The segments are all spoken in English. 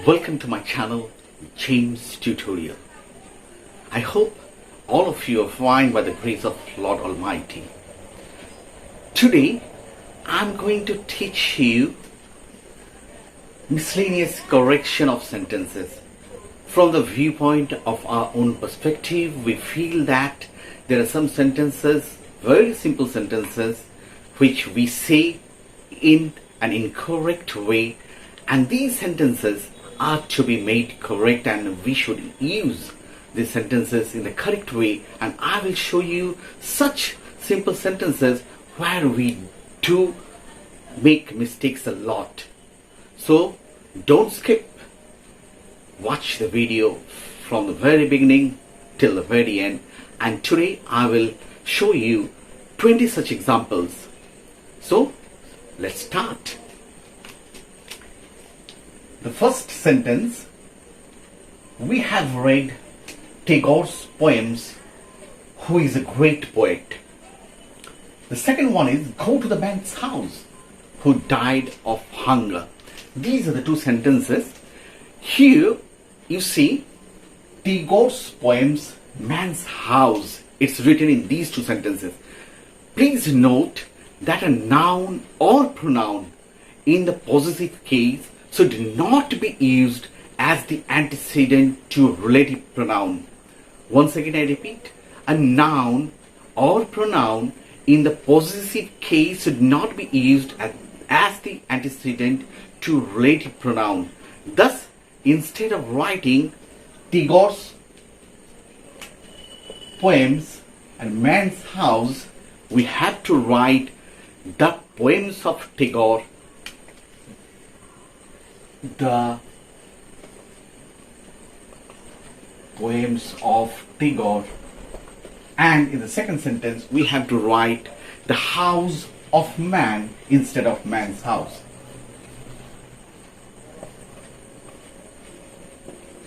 Welcome to my channel, James Tutorial. I hope all of you are fine by the grace of Lord Almighty. Today, I'm going to teach you miscellaneous correction of sentences. From the viewpoint of our own perspective, we feel that there are some sentences, very simple sentences, which we say in an incorrect way, and these sentences are to be made correct, and we should use these sentences in the correct way. And I will show you such simple sentences where we do make mistakes a lot. So don't skip. Watch the video from the very beginning till the very end, and today I will show you 20 such examples. So let's start. The first sentence, we have read Tagore's poems, who is a great poet. The second one is, go to the man's house who died of hunger. These are the two sentences. Here you see Tagore's poems, man's house. It's written in these two sentences. Please note that a noun or pronoun in the possessive case should not be used as the antecedent to relative pronoun. Once again I repeat, a noun or pronoun in the possessive case should not be used as the antecedent to relative pronoun. Thus, instead of writing Tagore's poems and man's house, we have to write the poems of Tagore, the poems of Tagore. And in the second sentence we have to write the house of man instead of man's house.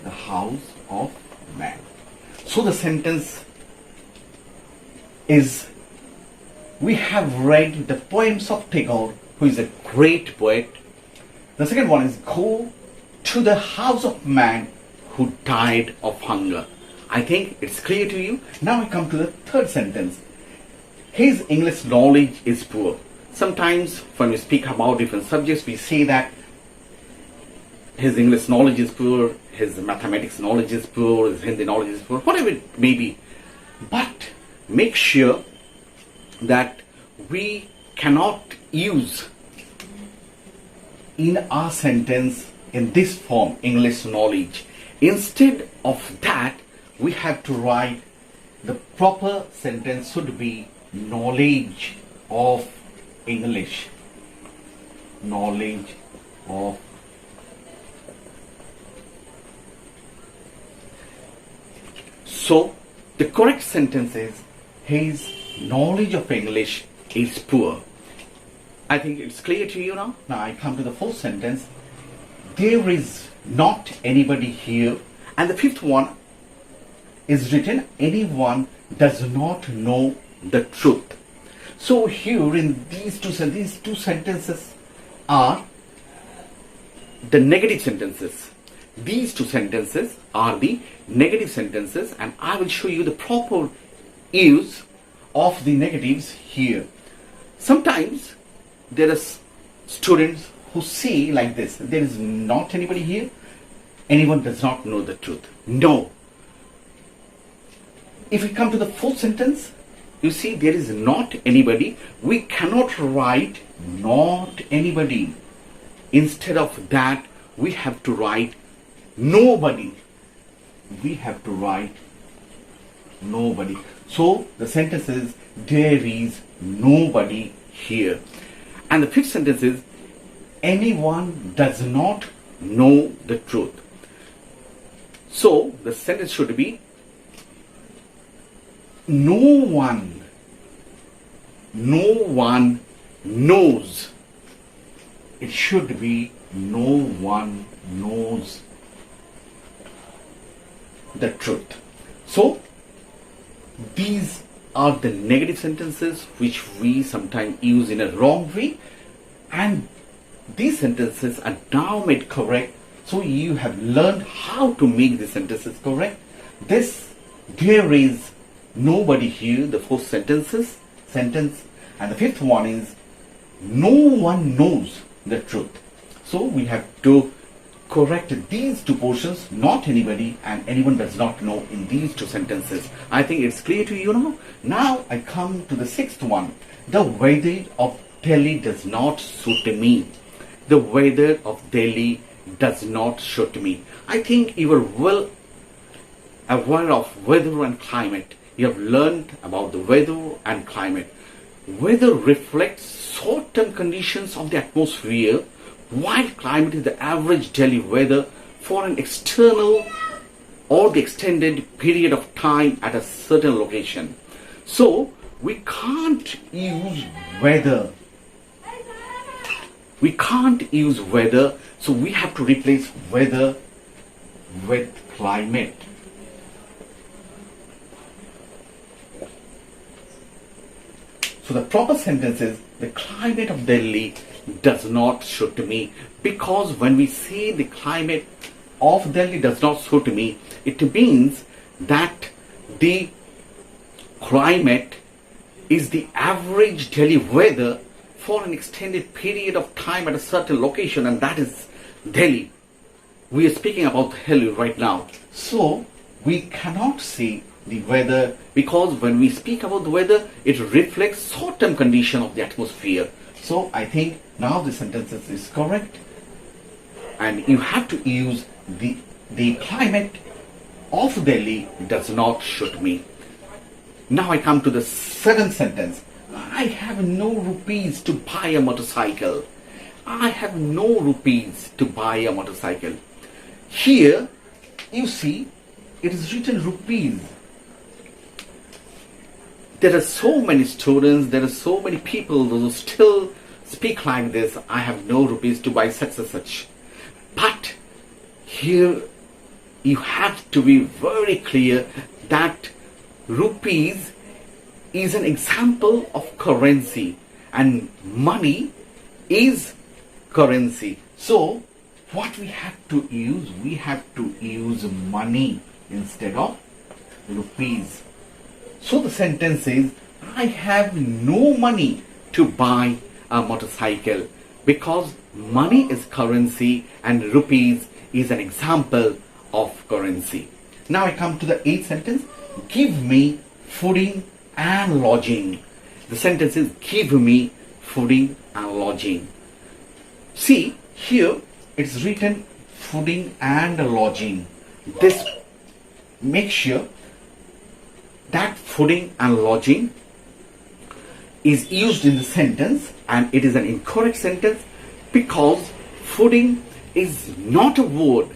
The house of man. So the sentence is, we have read the poems of Tagore, who is a great poet. The second one is, go to the house of man who died of hunger. I think it's clear to you. Now I come to the third sentence. His English knowledge is poor. Sometimes when we speak about different subjects, we say that his English knowledge is poor, his mathematics knowledge is poor, his Hindi knowledge is poor, whatever it may be. But make sure that we cannot use in our sentence in this form, English knowledge. Instead of that, we have to write the proper sentence should be knowledge of English. Knowledge of. So the correct sentence is, his knowledge of English is poor. I think it's clear to you now. Now I come to the fourth sentence. There is not anybody here. And the fifth one is written, anyone does not know the truth. So here in these two sentences are the negative sentences. These two sentences are the negative sentences, and I will show you the proper use of the negatives here. Sometimes there are students who say like this, there is not anybody here, anyone does not know the truth. No. If we come to the fourth sentence, you see there is not anybody. We cannot write not anybody. Instead of that, we have to write nobody. We have to write nobody. So the sentence is, there is nobody here. And the fifth sentence is, anyone does not know the truth. So the sentence should be, no one knows. It should be, no one knows the truth. So these are the negative sentences which we sometimes use in a wrong way, and these sentences are now made correct So you have learned how to make the sentences correct. There is nobody here, the fourth sentence, and the fifth one is no one knows the truth. So we have to correct these two portions, not anybody and anyone does not know, in these two sentences. I think it's clear to you now. Now I come to the sixth one. The weather of Delhi does not suit me. The weather of Delhi does not suit me. I think you are well aware of weather and climate. You have learned about the weather and climate. Weather reflects short-term conditions of the atmosphere, while climate is the average daily weather for an external or the extended period of time at a certain location. So we can't use weather. So we have to replace weather with climate. So the proper sentence is, the climate of Delhi does not suit me. Because when we say the climate of Delhi does not suit me, it means that the climate is the average daily weather for an extended period of time at a certain location, and that is Delhi. We are speaking about Delhi right now. So we cannot say the weather, because when we speak about the weather, it reflects short-term condition of the atmosphere. So I think now the sentence is correct, and you have to use the climate of Delhi does not suit me. Now I come to the seventh sentence. I have no rupees to buy a motorcycle. I have no rupees to buy a motorcycle. Here you see it is written rupees. There are so many students, there are so many people who still speak like this. I have no rupees to buy such and such. But here you have to be very clear that rupees is an example of currency, and money is currency. So what we have to use? We have to use money instead of rupees. So the sentence is, I have no money to buy a motorcycle, because money is currency and rupees is an example of currency. Now I come to the eighth sentence. Give me fooding and lodging. The sentence is, give me fooding and lodging. See, here it's written fooding and lodging. This make sure that fooding and lodging is used in the sentence, and it is an incorrect sentence, because fooding is not a word.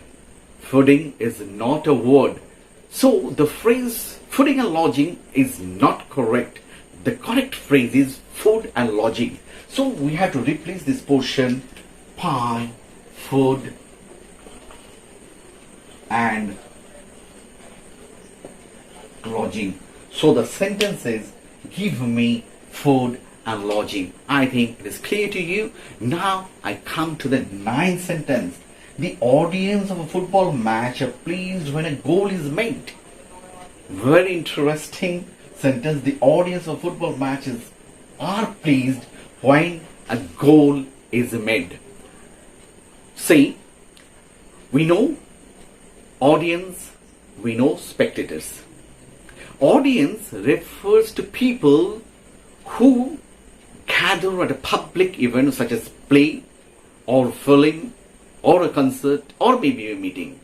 Fooding is not a word. So the phrase fooding and lodging is not correct. The correct phrase is food and lodging. So we have to replace this portion by food and lodging. So the sentence is, give me food and lodging. I think it is clear to you. Now I come to the ninth sentence. The audience of a football match are pleased when a goal is made. Very interesting sentence. The audience of football matches are pleased when a goal is made. See, we know audience, we know spectators. Audience refers to people who gather at a public event such as play or film or a concert or maybe a meeting.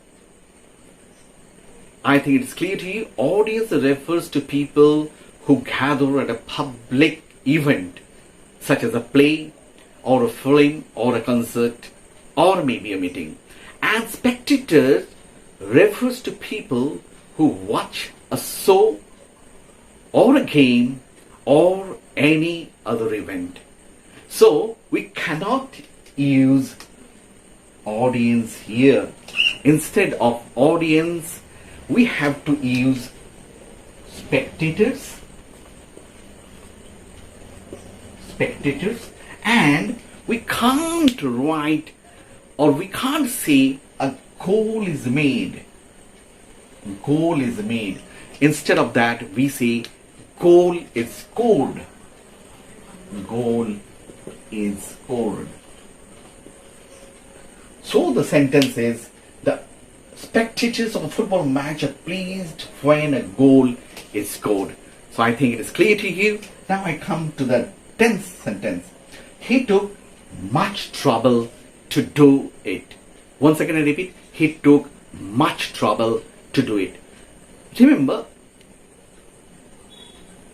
I think it's clear to you. Audience refers to people who gather at a public event such as a play or a film or a concert or maybe a meeting. And spectators refers to people who watch a show or a game or any other event. So we cannot use audience here. Instead of audience, we have to use spectators, and we can't write or we can't say a goal is made. Goal is made. Instead of that, we say goal is scored. Goal is scored. So the sentence is, the spectators of a football match are pleased when a goal is scored. So I think it is clear to you. Now I come to the 10th sentence. He took much trouble to do it. Once again I repeat, he took much trouble to do it. Remember,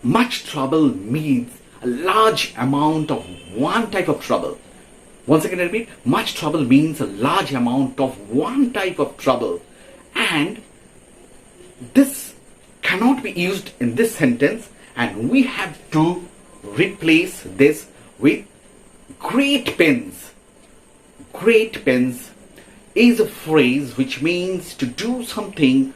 much trouble means a large amount of one type of trouble. Once again I repeat, much trouble means a large amount of one type of trouble. And this cannot be used in this sentence, and we have to replace this with great pains. Great pains is a phrase which means to do something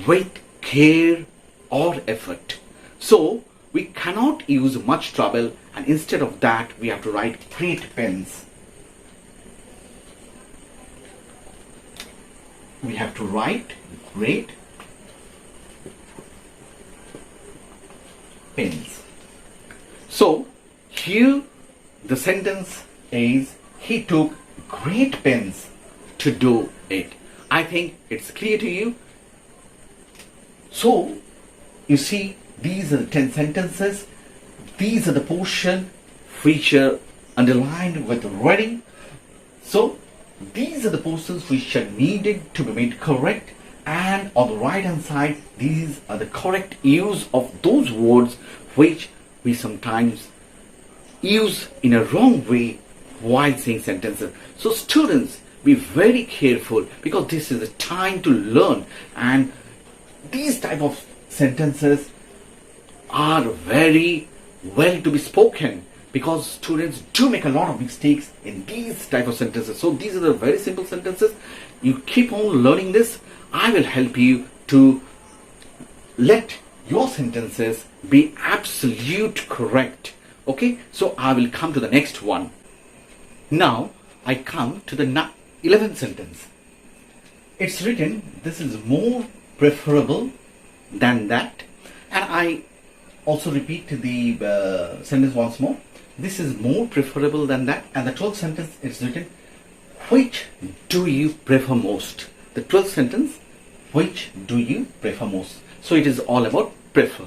with care or effort. So we cannot use much trouble, and instead of that we have to write great pains. We have to write great pains. So here the sentence is, he took great pains to do it. I think it's clear to you. So you see, these are the 10 sentences. These are the portion which are underlined with reading. So these are the portions which are needed to be made correct, and on the right hand side these are the correct use of those words which we sometimes use in a wrong way while saying sentences. So students, be very careful, because this is a time to learn, and these type of sentences are very well to be spoken, because students do make a lot of mistakes in these type of sentences. So these are the very simple sentences. You keep on learning this. I will help you to let your sentences be absolute correct. Okay, so I will come to the next one. Now I come to the 11th sentence. It's written, this is more preferable than that. And I also repeat the sentence once more. This is more preferable than that. And the 12th sentence is written, which do you prefer most? The 12th sentence, which do you prefer most? So it is all about prefer.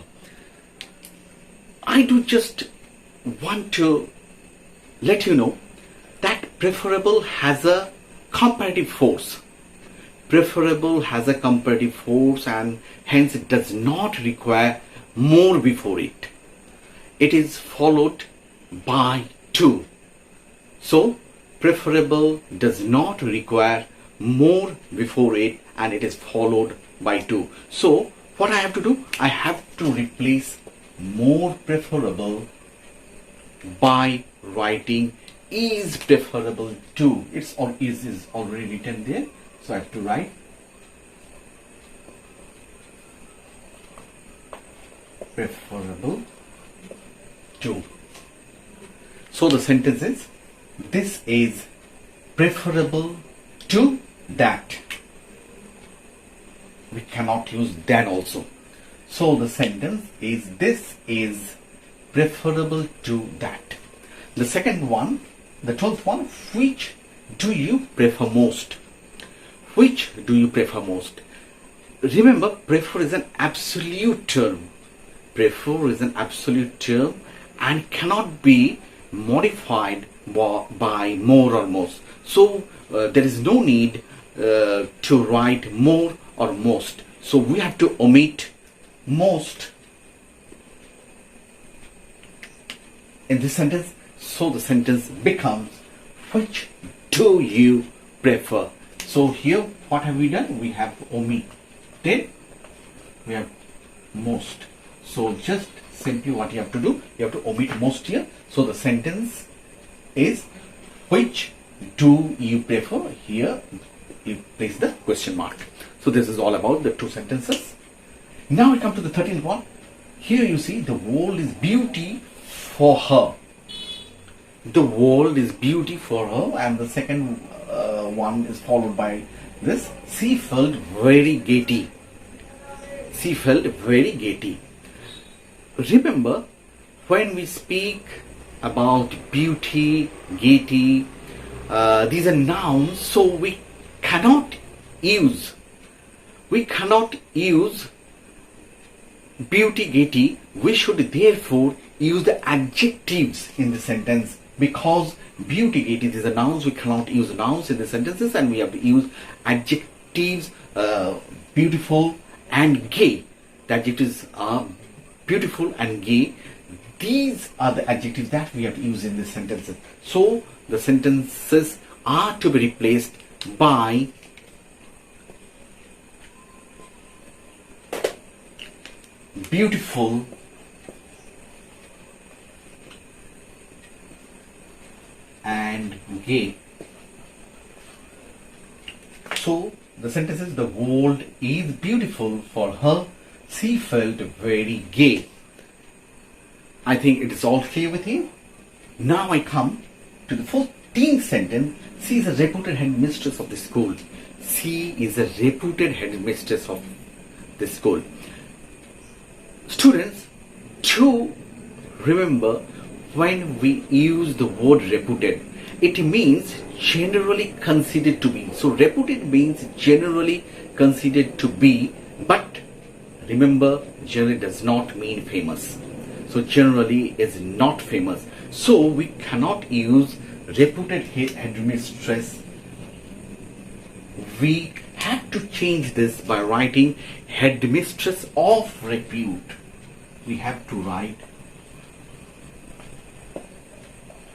I do just want to let you know that preferable has a comparative force. Preferable has a comparative force, and hence it does not require more before it. It is followed by to. So preferable does not require more before it, and it is followed by to. So what I have to do, I have to replace more preferable by writing is preferable to. It's or is already written there, so I have to write preferable to. So the sentence is, this is preferable to that. We cannot use than also. So the sentence is, this is preferable to that. The second one, the 12th one, which do you prefer most? Which do you prefer most? Remember, prefer is an absolute term. Prefer is an absolute term and cannot be modified by more or most. So there is no need to write more or most. So we have to omit most in this sentence. So the sentence becomes, which do you prefer? So here what have we done? We have omitted, we have most. So just simply what you have to do, you have to omit most here. So the sentence is, which do you prefer? Here you place the question mark. So this is all about the two sentences. Now we come to the 13th one. Here you see, the world is beauty for her. The world is beauty for her, and the second one is followed by this she felt very gaiety. She felt very gaiety. Remember, when we speak about beauty, gaiety, these are nouns, so we cannot use beauty, gaiety. We should therefore use the adjectives in the sentence, because beauty, gaiety, these are nouns. We cannot use nouns in the sentences, and we have to use adjectives. Beautiful and gay. The adjectives are beautiful and gay. These are the adjectives that we have to use in the sentences. So the sentences are to be replaced by beautiful and gay. So the sentence is, the world is beautiful for her. She felt very gay. I think it is all clear with you. Now I come to the 14th sentence. She is a reputed headmistress of the school. She is a reputed headmistress of the school. Students, do remember, when we use the word reputed, it means generally considered to be. So reputed means generally considered to be, but remember, generally does not mean famous. So generally is not famous. So we cannot use reputed headmistress. We have to change this by writing headmistress of repute. We have to write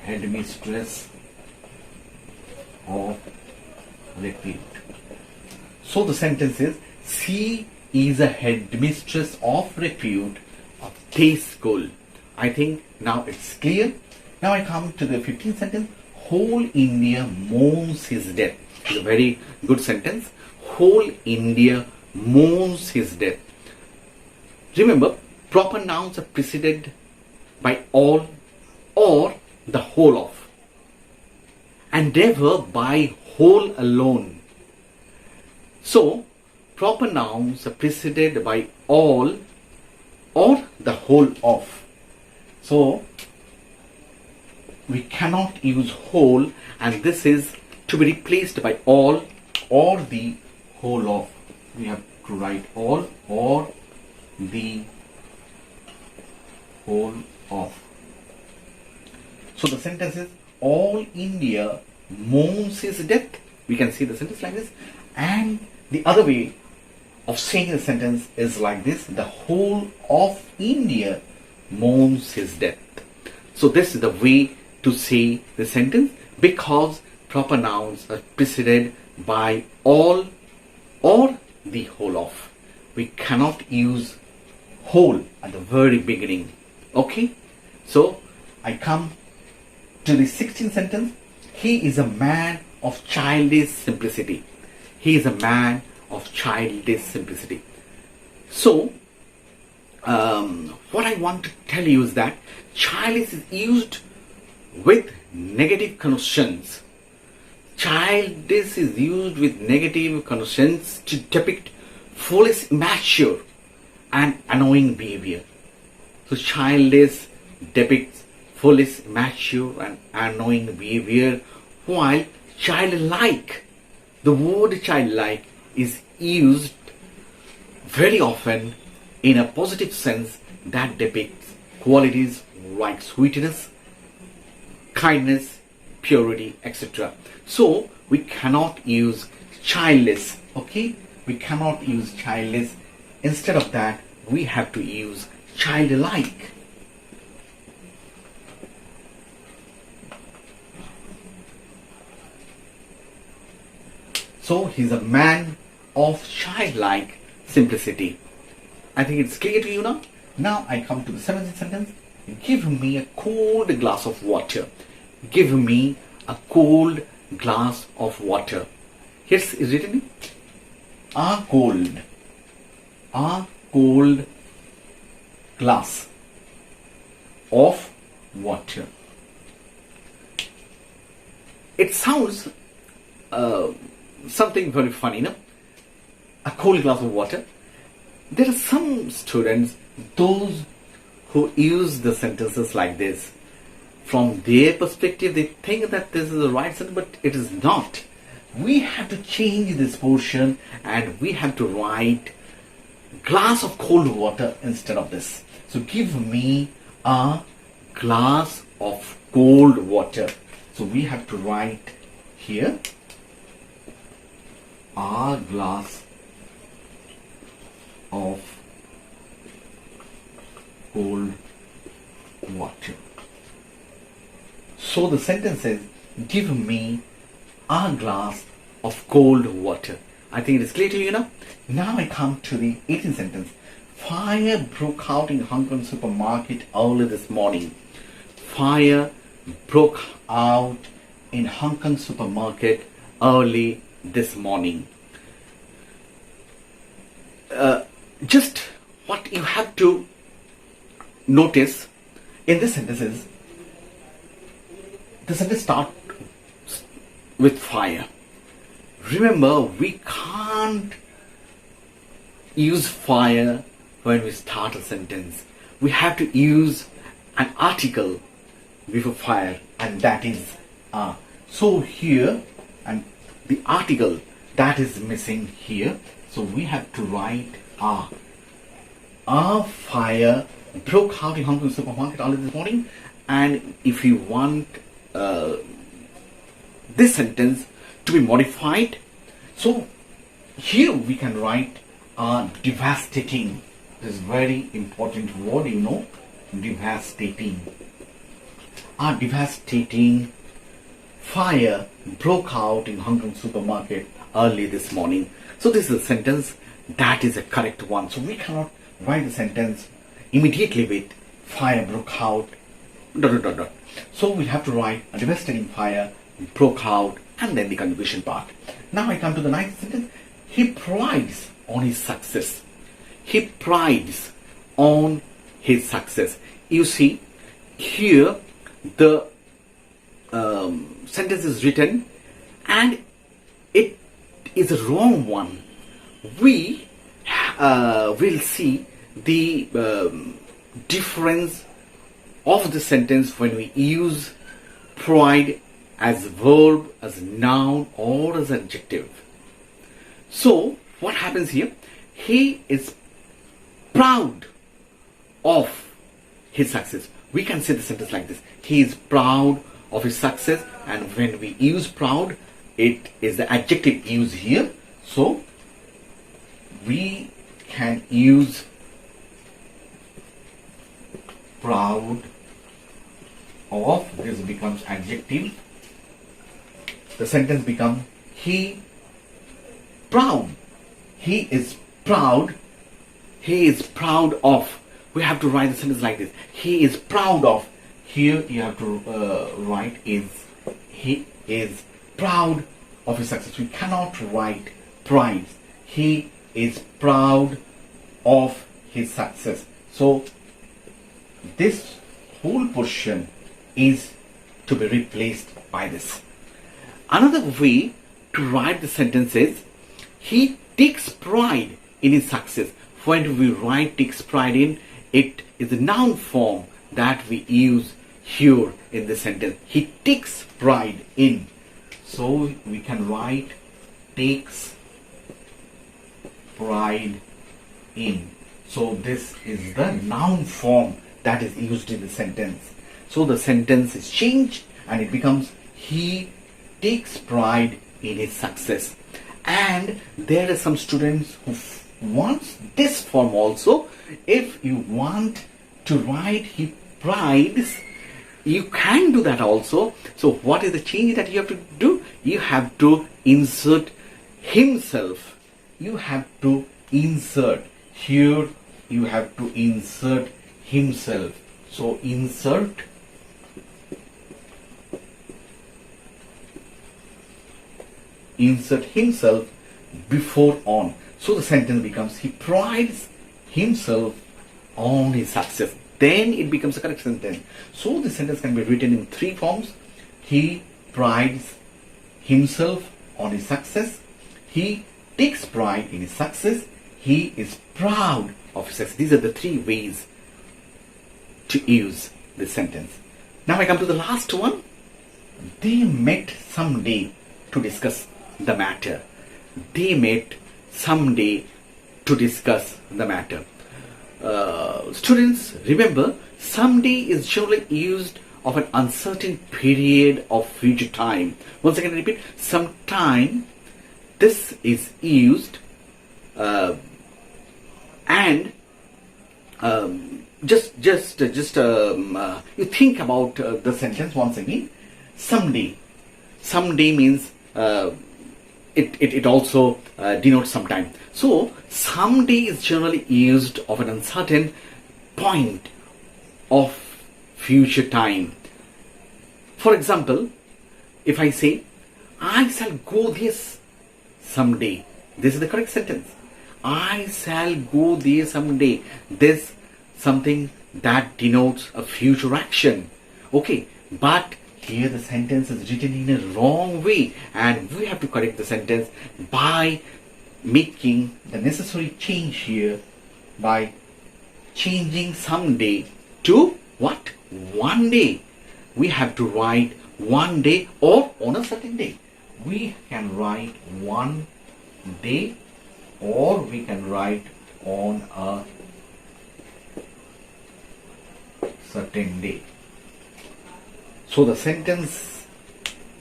headmistress of repute. So the sentence is, she is a headmistress of repute of this school. I think now it's clear. Now I come to the 15th sentence. Whole India mourns his death. It's a very good sentence. Whole India mourns his death. Remember, proper nouns are preceded by all or the whole of, and never by whole alone. So proper nouns are preceded by all or the whole of. So we cannot use whole, and this is to be replaced by all or the whole of. We have to write all or the whole of. So the sentence is, all India mourns his death. We can see the sentence like this, and the other way of saying the sentence is like this: the whole of India mourns his death. So this is the way to say the sentence, because proper nouns are preceded by all or the whole of. We cannot use whole at the very beginning. Okay, so I come to the 16th sentence. He is a man of childish simplicity. He is a man of childish simplicity. So what I want to tell you is that childish is used with negative connotations. Childish is used with negative connotations to depict foolish, immature and annoying behavior. So childish depicts foolish, immature and annoying behavior, while childlike, the word childlike is used very often in a positive sense that depicts qualities like sweetness, kindness, purity, etc. So we cannot use childless. Okay, we cannot use childless. Instead of that, we have to use childlike. So he's a man of childlike simplicity. I think it's clear to you now. Now I come to the 7th sentence. Give me a cold glass of water. Give me a cold glass of water. Here's written a cold glass of water. It sounds something very funny, no? A cold glass of water. There are some students, those who use the sentences like this. From their perspective, they think that this is the right sentence, but it is not. We have to change this portion and we have to write glass of cold water instead of this. So give me a glass of cold water. So we have to write here a glass of cold water. So the sentence is, give me a glass of cold water. I think it is clear to you now. Now I come to the 18th sentence. Fire broke out in Hong Kong supermarket early this morning. Fire broke out in Hong Kong supermarket early this morning. Just what you have to notice in this sentence is, the sentence starts with fire. Remember, we can't use fire when we start a sentence. We have to use an article before fire, and that is a. So here, and the article that is missing here. So we have to write a. A fire broke out in Hong Kong supermarket early this morning. And if you want this sentence to be modified, so here we can write devastating. This is very important word, you know, devastating. A devastating fire broke out in Hong Kong supermarket early this morning. So this is a sentence that is a correct one. So we cannot write the sentence immediately with fire broke out ... So we have to write a devastating fire broke out and then the conjugation part. Now I come to the 9th sentence. He prides on his success. He prides on his success. You see, here the sentence is written and it is a wrong one. We will see the difference of the sentence when we use pride as verb, as noun, or as adjective. So what happens here? He is proud of his success. We can say the sentence like this. He is proud of his success, and when we use proud, it is the adjective used here. So we can use proud of, this becomes adjective. The sentence becomes he proud. He is proud. He is proud of. We have to write the sentence like this. He is proud of. Here you have to write is he is proud of his success. We cannot write pride. He is proud of his success. So this whole portion is to be replaced by this. Another way to write the sentence is he takes pride in his success. When we write takes pride in, it is a noun form that we use here in the sentence. He takes pride in. So we can write takes pride in. So this is the noun form that is used in the sentence. So the sentence is changed and it becomes he takes pride in his success. And there are some students who wants this form also. If you want to write he prides, you can do that also. So what is the change that you have to do? You have to insert himself. You have to insert here. You have to insert himself. So insert himself before on. So the sentence becomes he prides himself on his success. Then it becomes a correct sentence. So the sentence can be written in three forms. He prides himself on his success. He takes pride in his success. He is proud of his success. These are the three ways to use this sentence. Now I come to the last one. They met someday to discuss the matter. They met someday to discuss the matter. Students, remember, someday is generally used of an uncertain period of future time. Once again, I repeat, sometime this is used and just you think about the sentence once again. Someday means it also denotes sometime. So someday is generally used of an uncertain point of future time. For example, if I say, I shall go this someday, this is the correct sentence. I shall go there someday. This something that denotes a future action. Okay, but here the sentence is written in a wrong way, and we have to correct the sentence by making the necessary change here, by changing someday to what? One day. We have to write one day or on a certain day. We can write one day or we can write on a certain day. So the sentence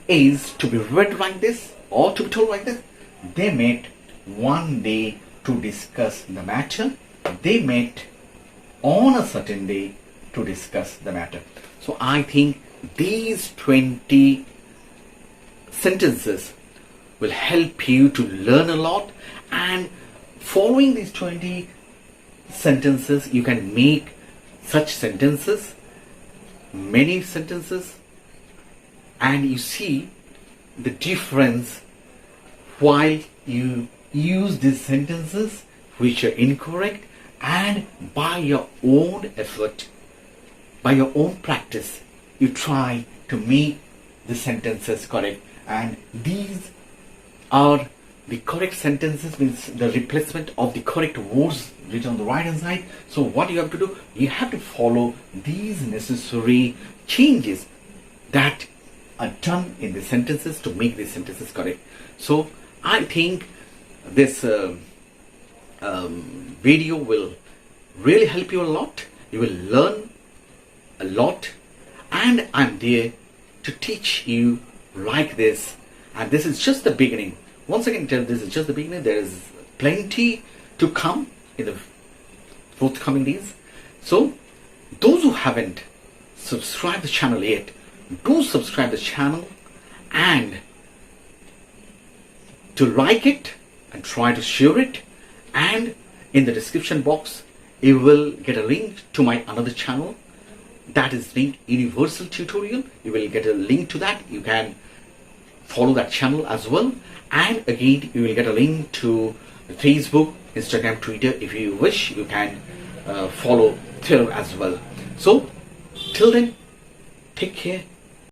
is to be read like this or to be told like this. They met one day to discuss the matter. They met on a certain day to discuss the matter. So I think these 20 sentences will help you to learn a lot, and following these 20 sentences you can make such sentences, many sentences, and you see the difference while you use these sentences which are incorrect, and by your own effort, by your own practice, you try to make the sentences correct. And these are the correct sentences, means the replacement of the correct words written on the right hand side. So what you have to do, you have to follow these necessary changes that are done in the sentences to make the sentences correct. So I think this video will really help you a lot. You will learn a lot, and I'm there to teach you like this. And this is just the beginning. Once again, this is just the beginning. There is plenty to come in the forthcoming days. So those who haven't subscribed the channel yet, do subscribe the channel and to like it and try to share it. And in the description box you will get a link to my another channel, that is linked Universal Tutorial. You will get a link to that. You can follow that channel as well. And again, you will get a link to Facebook, Instagram, Twitter. If you wish, you can follow Twitter as well. So till then, take care.